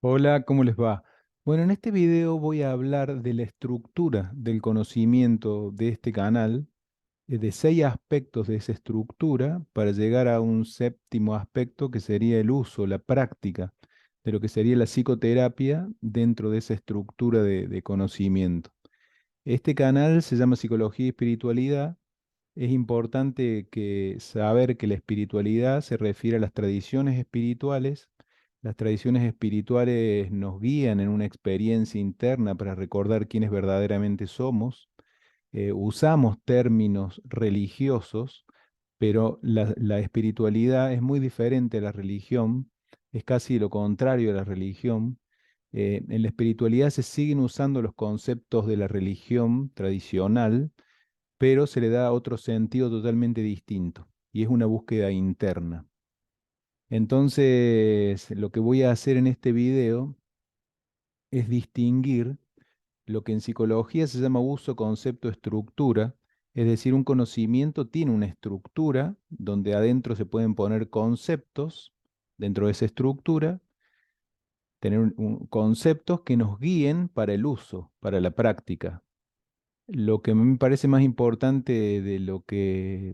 Hola, ¿cómo les va? Bueno, en este video voy a hablar de la estructura del conocimiento de este canal, de 6 aspectos de esa estructura para llegar a un séptimo aspecto que sería el uso, la práctica de lo que sería la psicoterapia dentro de esa estructura de conocimiento. Este canal se llama Psicología y Espiritualidad. Es importante saber que la espiritualidad se refiere a las tradiciones espirituales. Las tradiciones espirituales nos guían en una experiencia interna para recordar quiénes verdaderamente somos. Usamos términos religiosos, pero la espiritualidad es muy diferente a la religión, es casi lo contrario a la religión. En la espiritualidad se siguen usando los conceptos de la religión tradicional, pero se le da otro sentido totalmente distinto y es una búsqueda interna. Entonces, lo que voy a hacer en este video es distinguir lo que en psicología se llama uso, concepto, estructura, es decir, un conocimiento tiene una estructura donde adentro se pueden poner conceptos dentro de esa estructura, tener conceptos que nos guíen para el uso, para la práctica. Lo que me parece más importante de lo que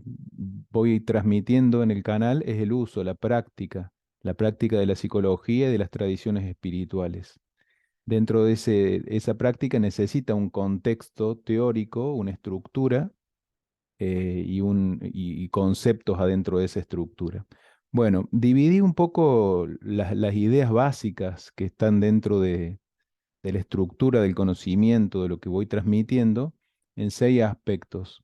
voy transmitiendo en el canal es el uso, la práctica de la psicología y de las tradiciones espirituales. Dentro de esa práctica necesita un contexto teórico, una estructura y conceptos adentro de esa estructura. Bueno, dividí un poco las ideas básicas que están dentro de la estructura del conocimiento, de lo que voy transmitiendo, en 6 aspectos.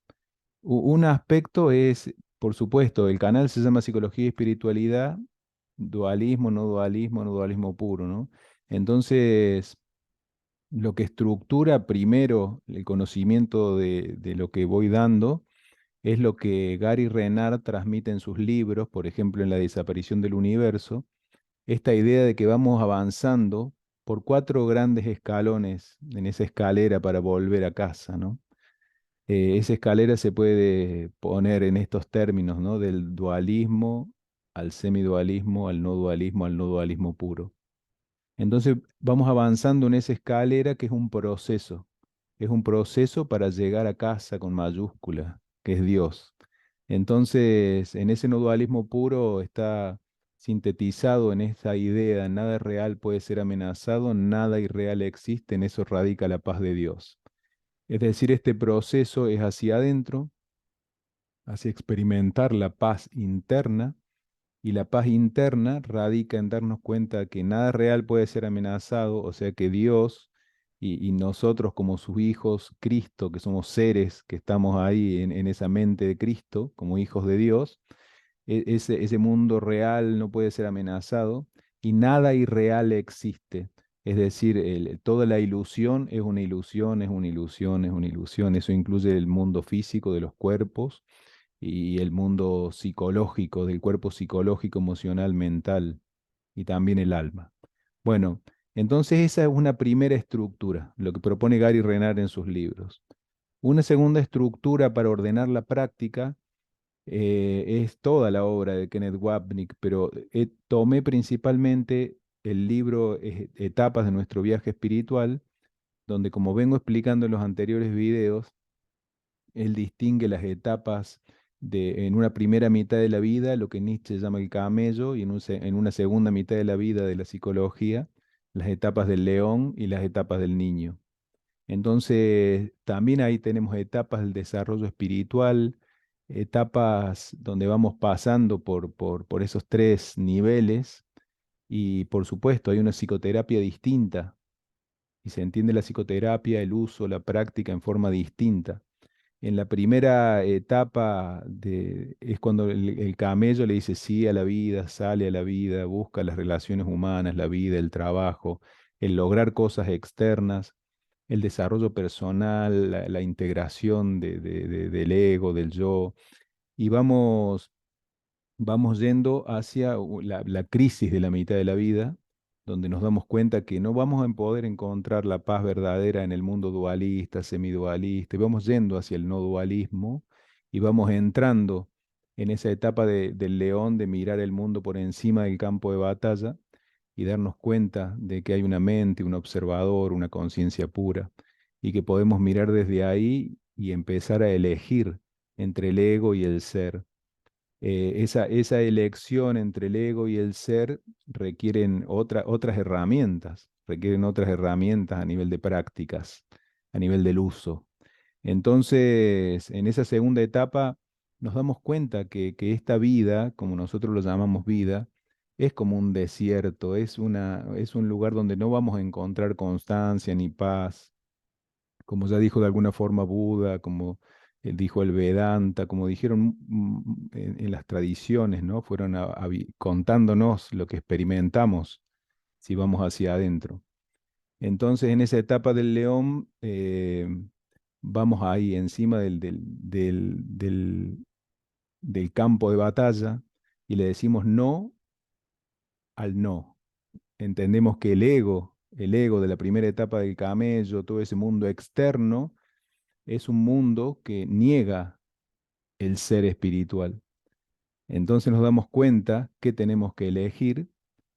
Un aspecto es, por supuesto, el canal se llama Psicología y Espiritualidad, dualismo, no dualismo, no dualismo puro, ¿no? Entonces, lo que estructura primero el conocimiento de lo que voy dando es lo que Gary Renard transmite en sus libros, por ejemplo, en La desaparición del universo, esta idea de que vamos avanzando por 4 grandes escalones en esa escalera para volver a casa, ¿no? Esa escalera se puede poner en estos términos, ¿no? Del dualismo al semidualismo, al no dualismo puro. Entonces vamos avanzando en esa escalera que es un proceso para llegar a casa con mayúscula, que es Dios. Entonces, en ese no dualismo puro está sintetizado en esta idea, nada real puede ser amenazado, nada irreal existe, en eso radica la paz de Dios. Es decir, este proceso es hacia adentro, hacia experimentar la paz interna, y la paz interna radica en darnos cuenta que nada real puede ser amenazado, o sea que Dios y nosotros como sus hijos, Cristo, que somos seres que estamos ahí en esa mente de Cristo, como hijos de Dios, ese mundo real no puede ser amenazado y nada irreal existe. Es decir, toda la ilusión es una ilusión, es una ilusión, es una ilusión. Eso incluye el mundo físico de los cuerpos y el mundo psicológico, del cuerpo psicológico, emocional, mental y también el alma. Bueno, entonces esa es una primera estructura, lo que propone Gary Renard en sus libros. Una segunda estructura para ordenar la práctica es toda la obra de Kenneth Wapnick, pero tomé principalmente el libro Etapas de nuestro viaje espiritual, donde como vengo explicando en los anteriores videos, él distingue las etapas en una primera mitad de la vida, lo que Nietzsche llama el camello, y en una segunda mitad de la vida de la psicología, las etapas del león y las etapas del niño. Entonces, también ahí tenemos etapas del desarrollo espiritual, etapas donde vamos pasando por esos 3 niveles, y por supuesto hay una psicoterapia distinta, y se entiende la psicoterapia, el uso, la práctica en forma distinta. En la primera etapa es cuando el camello le dice sí a la vida, sale a la vida, busca las relaciones humanas, la vida, el trabajo, el lograr cosas externas, el desarrollo personal, la integración del ego, del yo, y vamos yendo hacia la crisis de la mitad de la vida, donde nos damos cuenta que no vamos a poder encontrar la paz verdadera en el mundo dualista, semidualista, y vamos yendo hacia el no dualismo y vamos entrando en esa etapa del león de mirar el mundo por encima del campo de batalla, y darnos cuenta de que hay una mente, un observador, una conciencia pura, y que podemos mirar desde ahí y empezar a elegir entre el ego y el ser. Esa elección entre el ego y el ser requieren requieren otras herramientas a nivel de prácticas, a nivel del uso. Entonces, en esa segunda etapa nos damos cuenta que esta vida, como nosotros lo llamamos vida, es como un desierto, es un lugar donde no vamos a encontrar constancia ni paz, como ya dijo de alguna forma Buda, como dijo el Vedanta, como dijeron en las tradiciones, ¿no? Fueron contándonos lo que experimentamos si vamos hacia adentro. Entonces, en esa etapa del león, vamos ahí encima del campo de batalla y le decimos no al no. Entendemos que el ego de la primera etapa del camello, todo ese mundo externo, es un mundo que niega el ser espiritual. Entonces nos damos cuenta que tenemos que elegir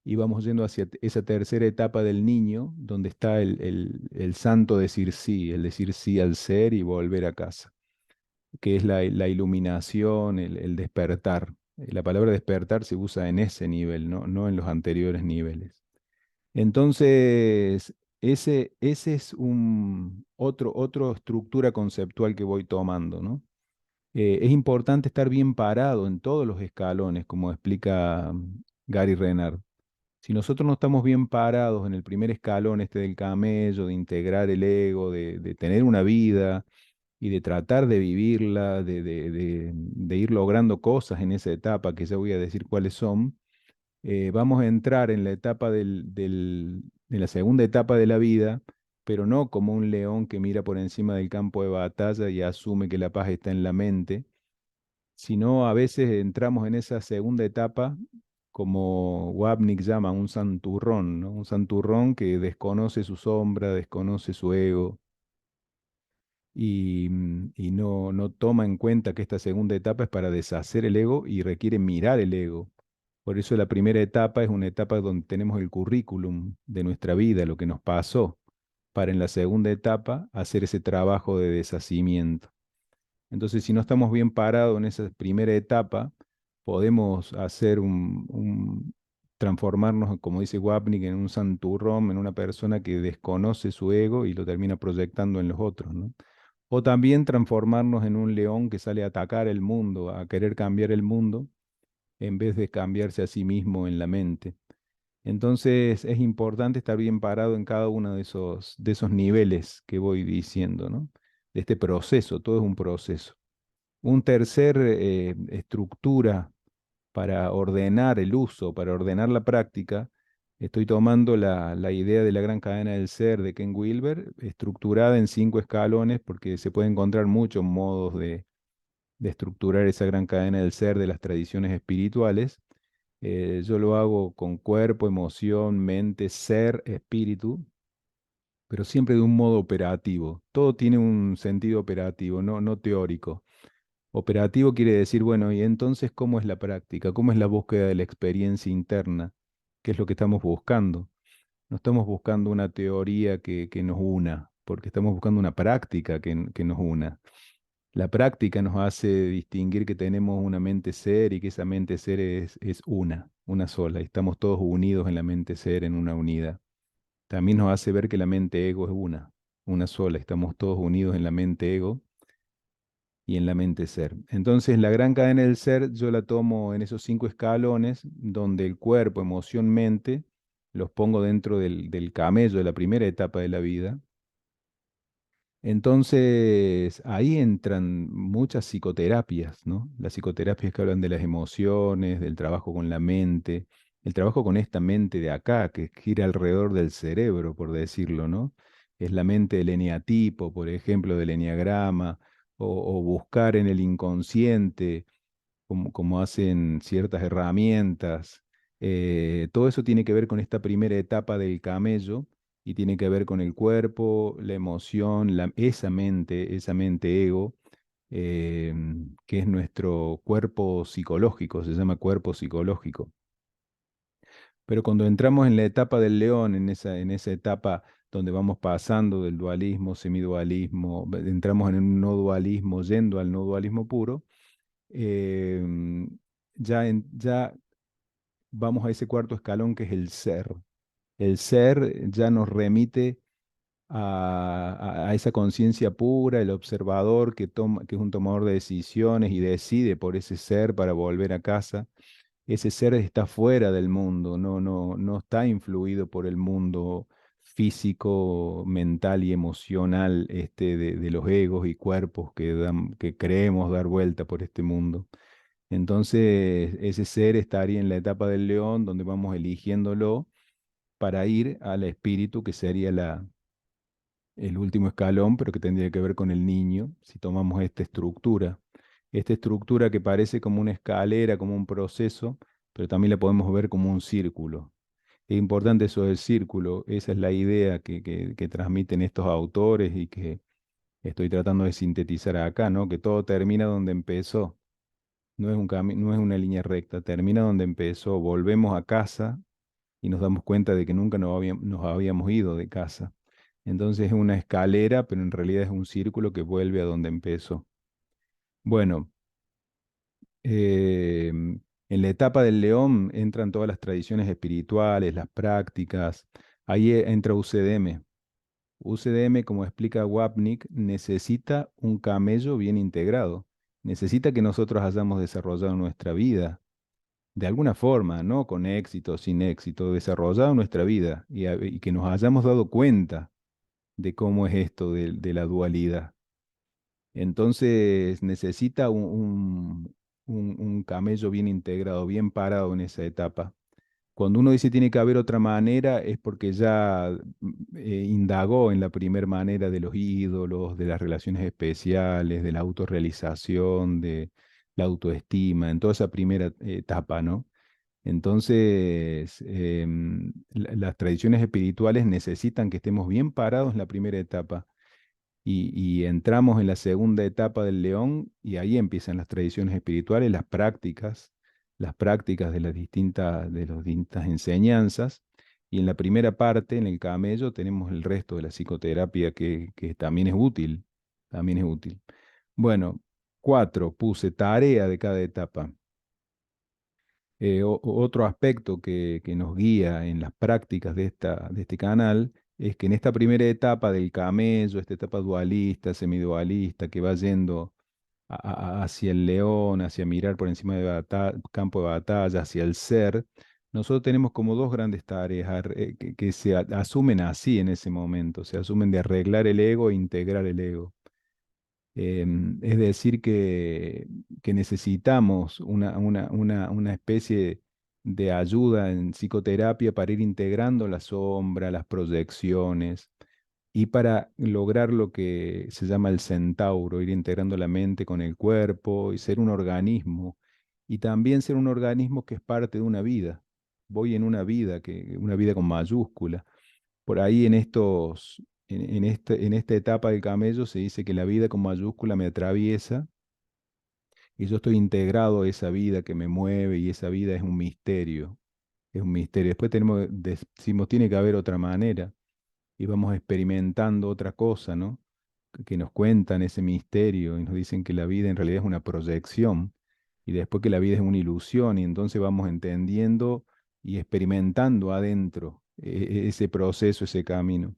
y vamos yendo hacia esa tercera etapa del niño, donde está el santo decir sí al ser y volver a casa, que es la iluminación, el despertar. La palabra despertar se usa en ese nivel, ¿no? No en los anteriores niveles. Entonces, ese es otro estructura conceptual que voy tomando, ¿no? Es importante estar bien parado en todos los escalones, como explica Gary Renard. Si nosotros no estamos bien parados en el primer escalón este del camello, de integrar el ego, de tener una vida y de tratar de vivirla, de ir logrando cosas en esa etapa, que ya voy a decir cuáles son, vamos a entrar en la etapa en la segunda etapa de la vida, pero no como un león que mira por encima del campo de batalla y asume que la paz está en la mente, sino a veces entramos en esa segunda etapa como Wapnick llama un santurrón, ¿no? Un santurrón que desconoce su sombra, desconoce su ego y no toma en cuenta que esta segunda etapa es para deshacer el ego y requiere mirar el ego. Por eso la primera etapa es una etapa donde tenemos el currículum de nuestra vida, lo que nos pasó, para en la segunda etapa hacer ese trabajo de deshacimiento. Entonces, si no estamos bien parados en esa primera etapa, podemos hacer transformarnos, como dice Wapnick, en un santurrón, en una persona que desconoce su ego y lo termina proyectando en los otros, ¿no? O también transformarnos en un león que sale a atacar el mundo, a querer cambiar el mundo, en vez de cambiarse a sí mismo en la mente. Entonces, es importante estar bien parado en cada uno de esos niveles que voy diciendo, ¿no? De este proceso, todo es un proceso. Un tercer estructura para ordenar el uso, para ordenar la práctica, estoy tomando la idea de la gran cadena del ser de Ken Wilber, estructurada en 5 escalones, porque se pueden encontrar muchos modos de estructurar esa gran cadena del ser de las tradiciones espirituales. Yo lo hago con cuerpo, emoción, mente, ser, espíritu, pero siempre de un modo operativo. Todo tiene un sentido operativo, no teórico. Operativo quiere decir, bueno, ¿y entonces cómo es la práctica? ¿Cómo es la búsqueda de la experiencia interna? ¿Qué es lo que estamos buscando? No estamos buscando una teoría que nos una, porque estamos buscando una práctica que nos una. La práctica nos hace distinguir que tenemos una mente ser y que esa mente ser es una sola, y estamos todos unidos en la mente ser, en una unidad. También nos hace ver que la mente ego es una sola, estamos todos unidos en la mente ego y en la mente ser. Entonces, la gran cadena del ser yo la tomo en esos 5 escalones, donde el cuerpo, emoción, mente, los pongo dentro del camello de la primera etapa de la vida. Entonces, ahí entran muchas psicoterapias, ¿no? Las psicoterapias que hablan de las emociones, del trabajo con la mente, el trabajo con esta mente de acá, que gira alrededor del cerebro, por decirlo, ¿no? Es la mente del eneatipo, por ejemplo, del eneagrama, o buscar en el inconsciente, como hacen ciertas herramientas. Todo eso tiene que ver con esta primera etapa del camello y tiene que ver con el cuerpo, la emoción, esa mente ego, que es nuestro cuerpo psicológico, se llama cuerpo psicológico. Pero cuando entramos en la etapa del león, en esa etapa donde vamos pasando del dualismo, semidualismo, entramos en un no dualismo, yendo al no dualismo puro, ya vamos a ese cuarto escalón que es el ser. El ser ya nos remite a esa conciencia pura, el observador que toma, que es un tomador de decisiones y decide por ese ser para volver a casa. Ese ser está fuera del mundo, no está influido por el mundo físico, mental y emocional de los egos y cuerpos que creemos dar vuelta por este mundo. Entonces, ese ser estaría en la etapa del león, donde vamos eligiéndolo para ir al espíritu, que sería el último escalón, pero que tendría que ver con el niño, si tomamos esta estructura que parece como una escalera, como un proceso, pero también la podemos ver como un círculo. Es importante eso del círculo, esa es la idea que transmiten estos autores y que estoy tratando de sintetizar acá, ¿no? Que todo termina donde empezó, no es una línea recta, termina donde empezó, volvemos a casa y nos damos cuenta de que nunca nos habíamos ido de casa. Entonces es una escalera, pero en realidad es un círculo que vuelve a donde empezó. Bueno, en la etapa del león entran todas las tradiciones espirituales, las prácticas. Ahí entra UCDM. UCDM, como explica Wapnick, necesita un camello bien integrado. Necesita que nosotros hayamos desarrollado nuestra vida de alguna forma, ¿no? Con éxito, sin éxito, desarrollado nuestra vida y que nos hayamos dado cuenta de cómo es esto de la dualidad. Entonces necesita un camello bien integrado, bien parado en esa etapa. Cuando uno dice tiene que haber otra manera, es porque ya indagó en la primera manera de los ídolos, de las relaciones especiales, de la autorrealización, de la autoestima, en toda esa primera etapa, ¿no? Entonces, las tradiciones espirituales necesitan que estemos bien parados en la primera etapa y entramos en la segunda etapa del león y ahí empiezan las tradiciones espirituales, las prácticas de las distintas enseñanzas. Y en la primera parte, en el camello, tenemos el resto de la psicoterapia que también es útil, también es útil. Bueno, cuatro, puse tarea de cada etapa. Otro aspecto que nos guía en las prácticas de este canal es que en esta primera etapa del camello, esta etapa dualista, semidualista, que va yendo hacia el león, hacia mirar por encima del campo de batalla, hacia el ser, nosotros tenemos como dos grandes tareas que se asumen así en ese momento, se asumen de arreglar el ego e integrar el ego. Es decir, que necesitamos una especie de ayuda en psicoterapia para ir integrando la sombra, las proyecciones y para lograr lo que se llama el centauro, ir integrando la mente con el cuerpo y ser un organismo. Y también ser un organismo que es parte de una vida. Voy en una vida con mayúscula. Por ahí en esta etapa del camello se dice que la vida con mayúscula me atraviesa y yo estoy integrado a esa vida que me mueve y esa vida es un misterio, es un misterio. Después decimos, tiene que haber otra manera y vamos experimentando otra cosa, ¿no? Que nos cuentan ese misterio y nos dicen que la vida en realidad es una proyección y después que la vida es una ilusión y entonces vamos entendiendo y experimentando adentro ese proceso, ese camino.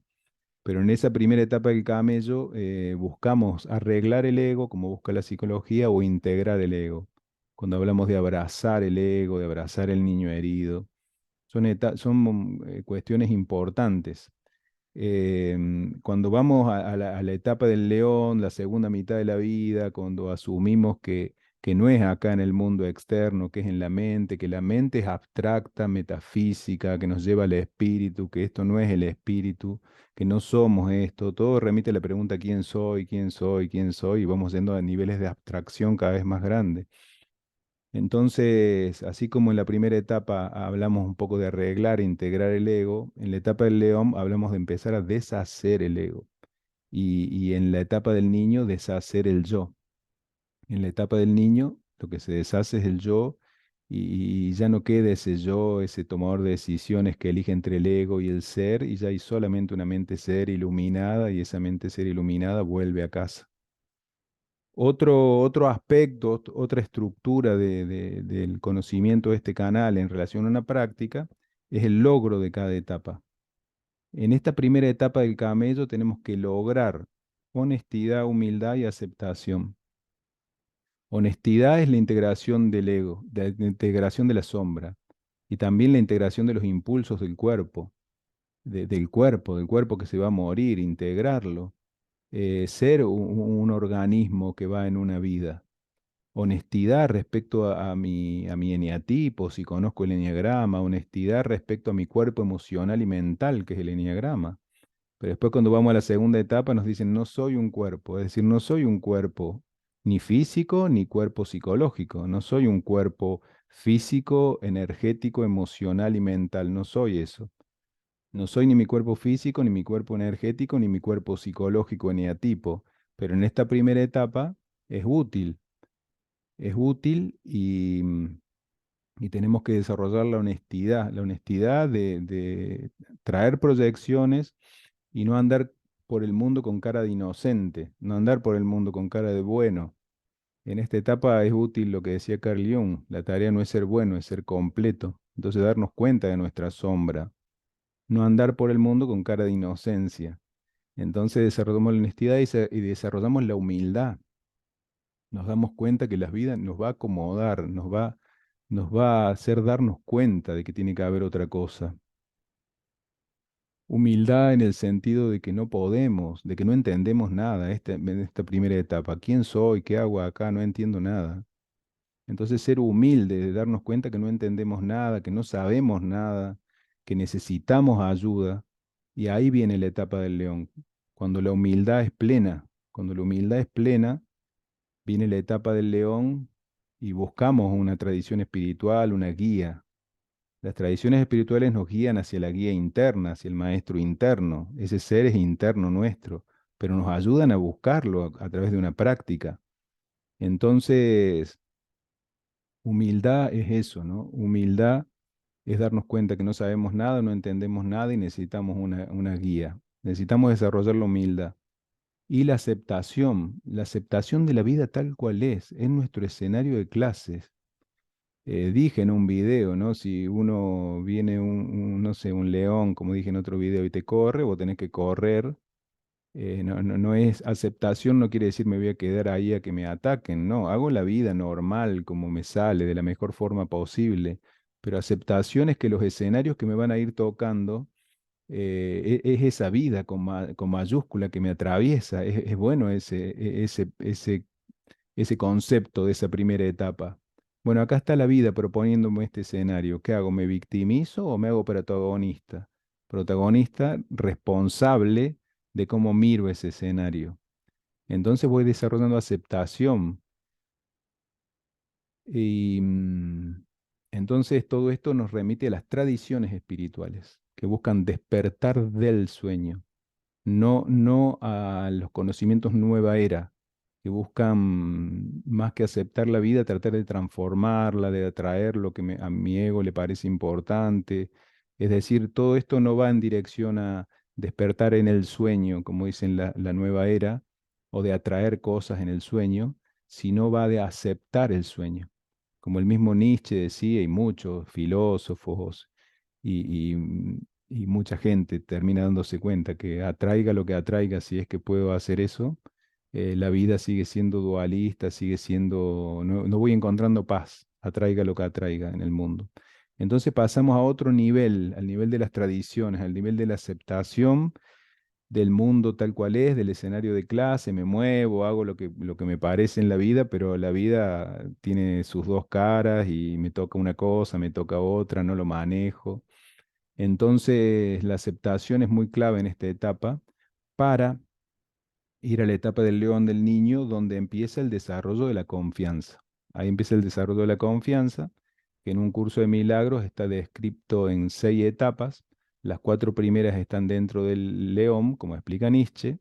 Pero en esa primera etapa del camello buscamos arreglar el ego, como busca la psicología, o integrar el ego. Cuando hablamos de abrazar el ego, de abrazar el niño herido, son cuestiones importantes. Cuando vamos a la etapa del león, la segunda mitad de la vida, cuando asumimos que no es acá en el mundo externo, que es en la mente, que la mente es abstracta, metafísica, que nos lleva al espíritu, que esto no es el espíritu, que no somos esto, todo remite a la pregunta ¿quién soy? ¿Quién soy? ¿Quién soy? Y vamos yendo a niveles de abstracción cada vez más grandes. Entonces, así como en la primera etapa hablamos un poco de arreglar e integrar el ego, en la etapa del león hablamos de empezar a deshacer el ego y en la etapa del niño deshacer el yo. En la etapa del niño lo que se deshace es el yo y ya no queda ese yo, ese tomador de decisiones que elige entre el ego y el ser, y ya hay solamente una mente ser iluminada, y esa mente ser iluminada vuelve a casa. Otro aspecto, otra estructura del conocimiento de este canal en relación a una práctica es el logro de cada etapa. En esta primera etapa del camello tenemos que lograr honestidad, humildad y aceptación. Honestidad es la integración del ego, la integración de la sombra y también la integración de los impulsos del cuerpo, del cuerpo que se va a morir, integrarlo, ser un organismo que va en una vida. Honestidad respecto a mi eneatipo, si conozco el eneagrama, honestidad respecto a mi cuerpo emocional y mental, que es el eneagrama. Pero después cuando vamos a la segunda etapa nos dicen, no soy un cuerpo, es decir, no soy un cuerpo ni físico ni cuerpo psicológico, no soy un cuerpo físico, energético, emocional y mental, no soy eso. No soy ni mi cuerpo físico, ni mi cuerpo energético, ni mi cuerpo psicológico, eneatipo, pero en esta primera etapa es útil y tenemos que desarrollar la honestidad de traer proyecciones y no andar por el mundo con cara de inocente, no andar por el mundo con cara de bueno. En esta etapa es útil lo que decía Carl Jung, la tarea no es ser bueno, es ser completo. Entonces darnos cuenta de nuestra sombra, no andar por el mundo con cara de inocencia. Entonces desarrollamos la honestidad y desarrollamos la humildad. Nos damos cuenta que la vida nos va a acomodar, nos va a hacer darnos cuenta de que tiene que haber otra cosa. Humildad en el sentido de que no podemos, de que no entendemos nada en esta primera etapa. ¿Quién soy? ¿Qué hago acá? No entiendo nada. Entonces ser humilde, de darnos cuenta que no entendemos nada, que no sabemos nada, que necesitamos ayuda. Y ahí viene la etapa del león. Cuando la humildad es plena, cuando la humildad es plena, viene la etapa del león y buscamos una tradición espiritual, una guía. Las tradiciones espirituales nos guían hacia la guía interna, hacia el maestro interno. Ese ser es interno nuestro, pero nos ayudan a buscarlo a través de una práctica. Entonces, humildad es eso, ¿no? Humildad es darnos cuenta que no sabemos nada, no entendemos nada y necesitamos una guía. Necesitamos desarrollar la humildad. Y la aceptación de la vida tal cual es nuestro escenario de clases. Dije en un video, ¿no? Si uno viene no sé, un león, como dije en otro video, y te corre, vos tenés que correr. No es aceptación, no quiere decir me voy a quedar ahí a que me ataquen, no, hago la vida normal, como me sale, de la mejor forma posible. Pero aceptación es que los escenarios que me van a ir tocando es esa vida con mayúscula que me atraviesa. Es bueno ese concepto de esa primera etapa. Bueno, acá está la vida proponiéndome este escenario. ¿Qué hago? ¿Me victimizo o me hago protagonista? Protagonista responsable de cómo miro ese escenario. Entonces voy desarrollando aceptación y entonces todo esto nos remite a las tradiciones espirituales que buscan despertar del sueño, no a los conocimientos nueva era, que buscan más que aceptar la vida, tratar de transformarla, de atraer lo que a mi ego le parece importante. Es decir, todo esto no va en dirección a despertar en el sueño, como dicen la nueva era, o de atraer cosas en el sueño, sino va de aceptar el sueño. Como el mismo Nietzsche decía, y muchos filósofos y mucha gente termina dándose cuenta que atraiga lo que atraiga, si es que puedo hacer eso, la vida sigue siendo dualista, sigue siendo, no voy encontrando paz, atraiga lo que atraiga en el mundo. Entonces pasamos a otro nivel, al nivel de las tradiciones, al nivel de la aceptación del mundo tal cual es, del escenario de clase, me muevo, hago lo que me parece en la vida, pero la vida tiene sus dos caras y me toca una cosa, me toca otra, no lo manejo. Entonces, la aceptación es muy clave en esta etapa para ir a la etapa del león del niño, donde empieza el desarrollo de la confianza. Ahí empieza el desarrollo de la confianza, que en un curso de milagros está descrito en 6 etapas. Las 4 primeras están dentro del león, como explica Nietzsche.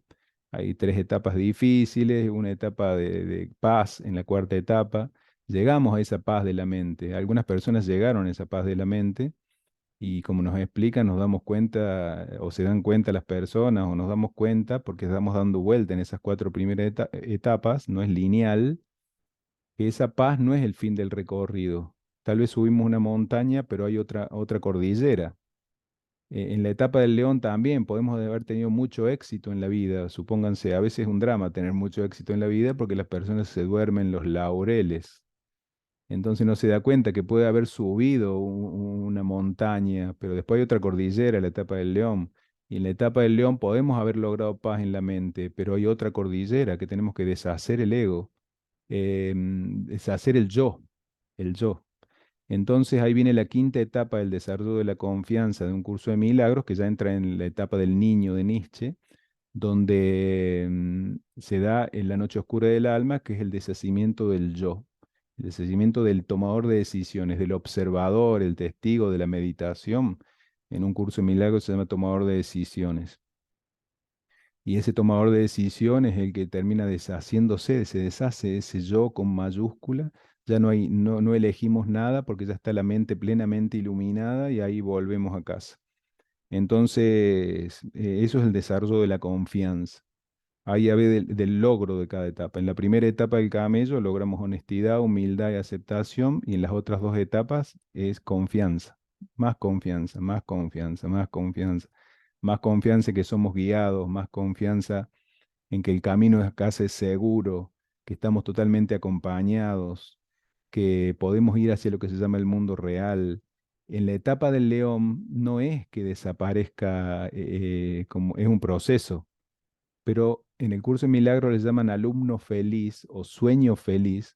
Hay 3 etapas difíciles, una etapa de paz en la cuarta etapa, llegamos a esa paz de la mente. Algunas personas llegaron a esa paz de la mente y como nos explican, nos damos cuenta o se dan cuenta las personas o nos damos cuenta porque estamos dando vuelta en esas cuatro primeras etapas, no es lineal, que esa paz no es el fin del recorrido. Tal vez subimos una montaña, pero hay otra cordillera. En la etapa del león también podemos haber tenido mucho éxito en la vida. Supónganse, a veces es un drama tener mucho éxito en la vida porque las personas se duermen los laureles. Entonces no se da cuenta que puede haber subido una montaña, pero después hay otra cordillera, la etapa del león. Y en la etapa del león podemos haber logrado paz en la mente, pero hay otra cordillera que tenemos que deshacer el ego, deshacer el yo. Entonces ahí viene la quinta etapa del desarrollo de la confianza de un curso de milagros, que ya entra en la etapa del niño de Nietzsche, donde se da en la noche oscura del alma, que es el deshacimiento del yo, el deshacimiento del tomador de decisiones, del observador, el testigo de la meditación. En un curso de milagros se llama tomador de decisiones. Y ese tomador de decisiones es el que termina deshaciéndose, se deshace ese yo con mayúscula. Ya no elegimos nada porque ya está la mente plenamente iluminada y ahí volvemos a casa. Entonces, eso es el desarrollo de la confianza. Ahí habla del logro de cada etapa. En la primera etapa del camello logramos honestidad, humildad y aceptación, y en las otras dos etapas es confianza, más confianza, más confianza, más confianza, más confianza en que somos guiados, más confianza en que el camino a casa es seguro, que estamos totalmente acompañados, que podemos ir hacia lo que se llama el mundo real. En la etapa del león no es que desaparezca, como es un proceso, pero en el curso de milagro les llaman alumno feliz o sueño feliz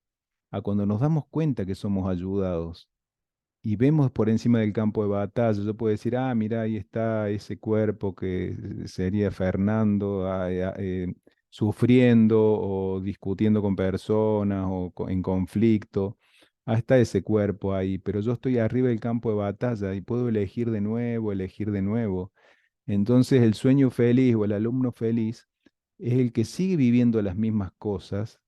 a cuando nos damos cuenta que somos ayudados y vemos por encima del campo de batalla. Yo puedo decir, ah, mira, ahí está ese cuerpo que sería Fernando, sufriendo o discutiendo con personas o en conflicto. Ah, está ese cuerpo ahí, pero yo estoy arriba del campo de batalla y puedo elegir de nuevo, elegir de nuevo. Entonces el sueño feliz o el alumno feliz es el que sigue viviendo las mismas cosas,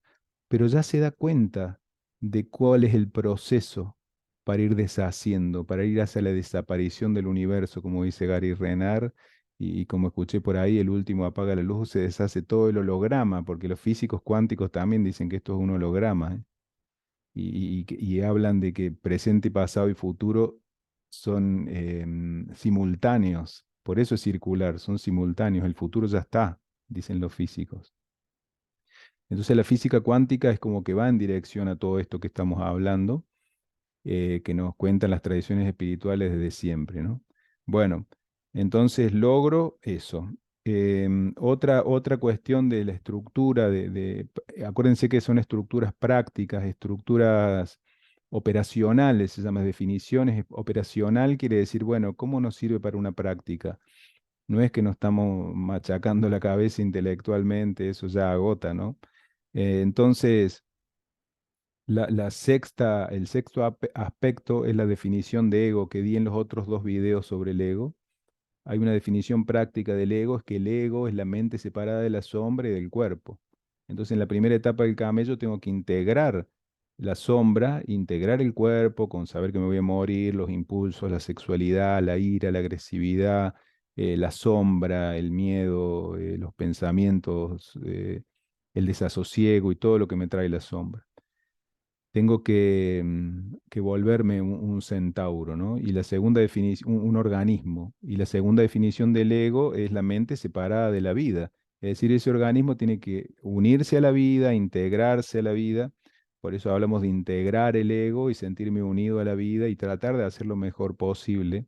pero ya se da cuenta de cuál es el proceso para ir deshaciendo, para ir hacia la desaparición del universo, como dice Gary Renard, y como escuché por ahí, el último apaga la luz, se deshace todo el holograma, porque los físicos cuánticos también dicen que esto es un holograma, ¿eh? Y hablan de que presente, pasado y futuro son simultáneos, por eso es circular, son simultáneos, el futuro ya está, dicen los físicos. Entonces la física cuántica es como que va en dirección a todo esto que estamos hablando, que nos cuentan las tradiciones espirituales desde siempre, ¿no? Bueno, entonces logro eso. Otra cuestión de la estructura, acuérdense que son estructuras prácticas, estructuras operacionales, se llama definiciones. Operacional quiere decir, bueno, ¿cómo nos sirve para una práctica? No es que nos estamos machacando la cabeza intelectualmente, eso ya agota, ¿no? Entonces, el sexto aspecto es la definición de ego que di en los otros dos videos sobre el ego. Hay una definición práctica del ego, es que el ego es la mente separada de la sombra y del cuerpo. Entonces, en la primera etapa del camello tengo que integrar la sombra, integrar el cuerpo con saber que me voy a morir, los impulsos, la sexualidad, la ira, la agresividad, la sombra, el miedo, los pensamientos, el desasosiego y todo lo que me trae la sombra. Tengo que volverme un centauro, ¿no? Y la segunda definición, un organismo. Y la segunda definición del ego es la mente separada de la vida. Es decir, ese organismo tiene que unirse a la vida, integrarse a la vida. Por eso hablamos de integrar el ego y sentirme unido a la vida y tratar de hacer lo mejor posible.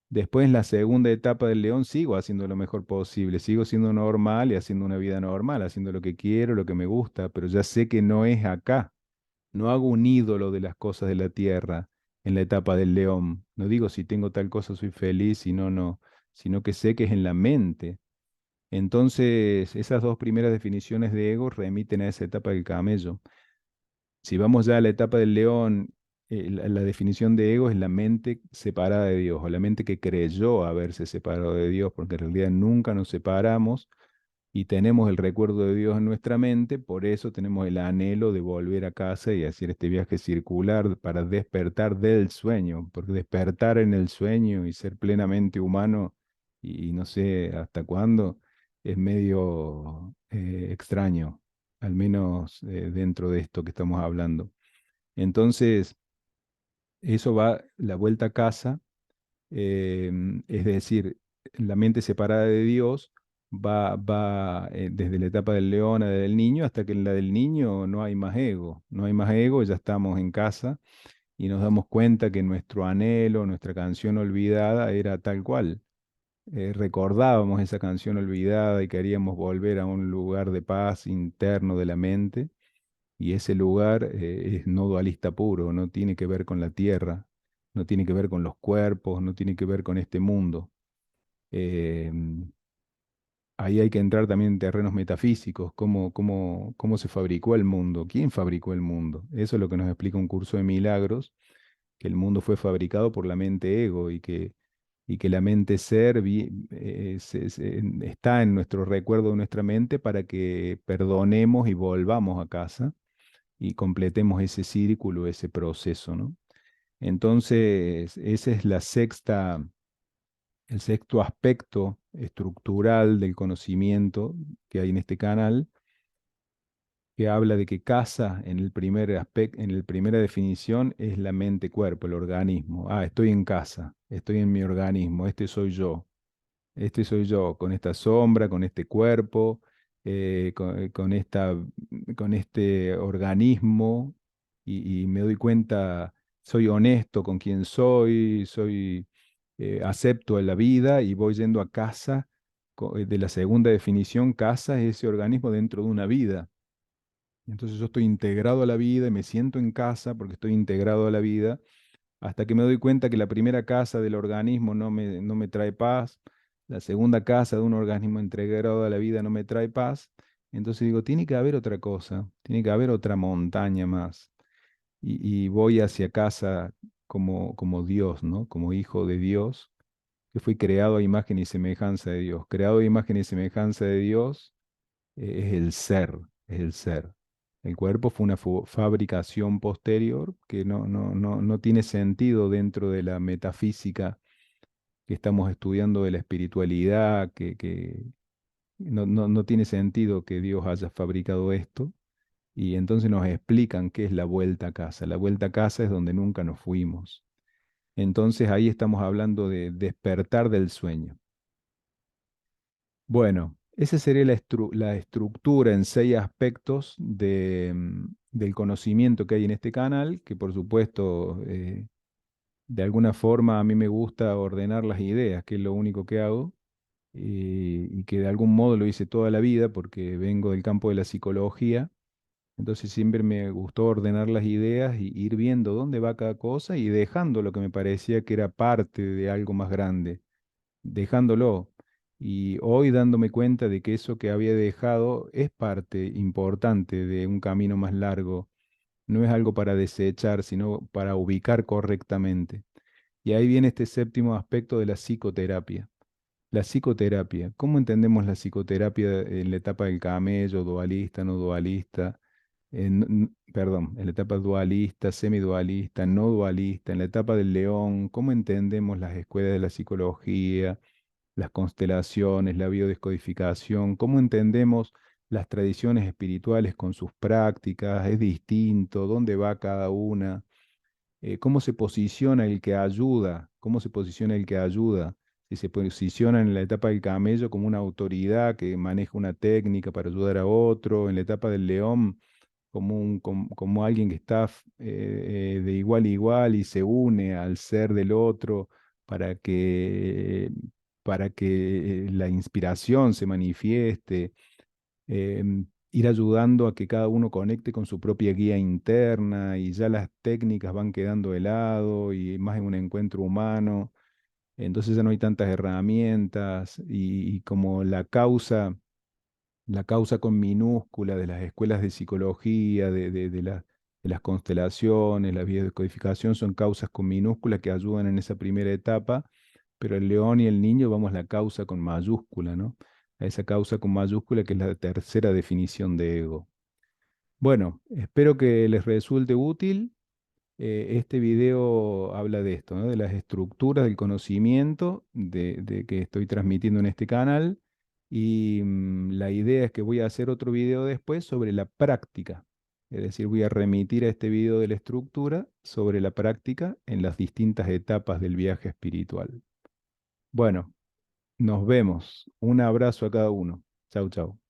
Después, en la segunda etapa del león, sigo haciendo lo mejor posible. Sigo siendo normal y haciendo una vida normal, haciendo lo que quiero, lo que me gusta, pero ya sé que no es acá. No hago un ídolo de las cosas de la tierra en la etapa del león. No digo si tengo tal cosa soy feliz, si no, no, sino que sé que es en la mente. Entonces, esas dos primeras definiciones de ego remiten a esa etapa del camello. Si vamos ya a la etapa del león, la definición de ego es la mente separada de Dios, o la mente que creyó haberse separado de Dios, porque en realidad nunca nos separamos, y tenemos el recuerdo de Dios en nuestra mente, por eso tenemos el anhelo de volver a casa y hacer este viaje circular para despertar del sueño, porque despertar en el sueño y ser plenamente humano, y no sé hasta cuándo, es medio extraño, al menos dentro de esto que estamos hablando. Entonces, eso va la vuelta a casa, es decir, la mente separada de Dios va desde la etapa del león a la del niño hasta que en la del niño no hay más ego, no hay más ego, ya estamos en casa y nos damos cuenta que nuestro anhelo, nuestra canción olvidada era tal cual. Recordábamos esa canción olvidada y queríamos volver a un lugar de paz interno de la mente y ese lugar es no dualista puro, no tiene que ver con la tierra, no tiene que ver con los cuerpos, no tiene que ver con este mundo. Eh, Ahí hay que entrar también en terrenos metafísicos, cómo se fabricó el mundo, quién fabricó el mundo. Eso es lo que nos explica un curso de milagros, que el mundo fue fabricado por la mente ego y que la mente ser está en nuestro recuerdo de nuestra mente para que perdonemos y volvamos a casa y completemos ese círculo, ese proceso, ¿no? Entonces, ese es el sexto aspecto estructural del conocimiento que hay en este canal, que habla de que casa en el primer aspecto, en la primera definición es la mente-cuerpo, el organismo. Ah, estoy en casa, estoy en mi organismo, este soy yo. Este soy yo, con esta sombra, con este cuerpo, con este organismo, y me doy cuenta, soy honesto con quien acepto la vida y voy yendo a casa. De la segunda definición, casa es ese organismo dentro de una vida. Entonces yo estoy integrado a la vida y me siento en casa porque estoy integrado a la vida hasta que me doy cuenta que la primera casa del organismo no me trae paz, la segunda casa de un organismo integrado a la vida no me trae paz, entonces digo, tiene que haber otra cosa, tiene que haber otra montaña más. Y voy hacia casa como Dios, ¿no? Como hijo de Dios, que fui creado a imagen y semejanza de Dios. Creado a imagen y semejanza de Dios es el ser, es el ser. El cuerpo fue una fabricación posterior que no tiene sentido dentro de la metafísica que estamos estudiando de la espiritualidad, que no tiene sentido que Dios haya fabricado esto. Y entonces nos explican qué es la vuelta a casa. La vuelta a casa es donde nunca nos fuimos. Entonces ahí estamos hablando de despertar del sueño. Bueno, esa sería la estructura en 6 aspectos del conocimiento que hay en este canal, que por supuesto, de alguna forma a mí me gusta ordenar las ideas, que es lo único que hago, y que de algún modo lo hice toda la vida porque vengo del campo de la psicología, entonces siempre me gustó ordenar las ideas y ir viendo dónde va cada cosa y dejando lo que me parecía que era parte de algo más grande dejándolo. Y hoy dándome cuenta de que eso que había dejado es parte importante de un camino más largo. No es algo para desechar, sino para ubicar correctamente. Y ahí viene este séptimo aspecto de la psicoterapia. La psicoterapia. ¿Cómo entendemos la psicoterapia en la etapa del camello, dualista, no dualista? Perdón, en la etapa dualista, semidualista, no dualista, en la etapa del león, ¿cómo entendemos las escuelas de la psicología, las constelaciones, la biodescodificación, cómo entendemos las tradiciones espirituales con sus prácticas, es distinto, dónde va cada una, cómo se posiciona el que ayuda, cómo se posiciona el que ayuda, si se posiciona en la etapa del camello como una autoridad que maneja una técnica para ayudar a otro, en la etapa del león como alguien que está de igual a igual y se une al ser del otro para que, para que la inspiración se manifieste, ir ayudando a que cada uno conecte con su propia guía interna y ya las técnicas van quedando de lado y más en un encuentro humano, entonces ya no hay tantas herramientas y como la causa con minúscula de las escuelas de psicología, de las constelaciones, la biodescodificación, son causas con minúscula que ayudan en esa primera etapa, pero el león y el niño vamos la causa con mayúscula, ¿no? a esa causa con mayúscula, que es la tercera definición de ego. Bueno, espero que les resulte útil. Este video habla de esto, ¿no? De las estructuras del conocimiento de que estoy transmitiendo en este canal. Y la idea es que voy a hacer otro video después sobre la práctica. Es decir, voy a remitir a este video de la estructura sobre la práctica en las distintas etapas del viaje espiritual. Bueno, nos vemos. Un abrazo a cada uno. Chau, chau.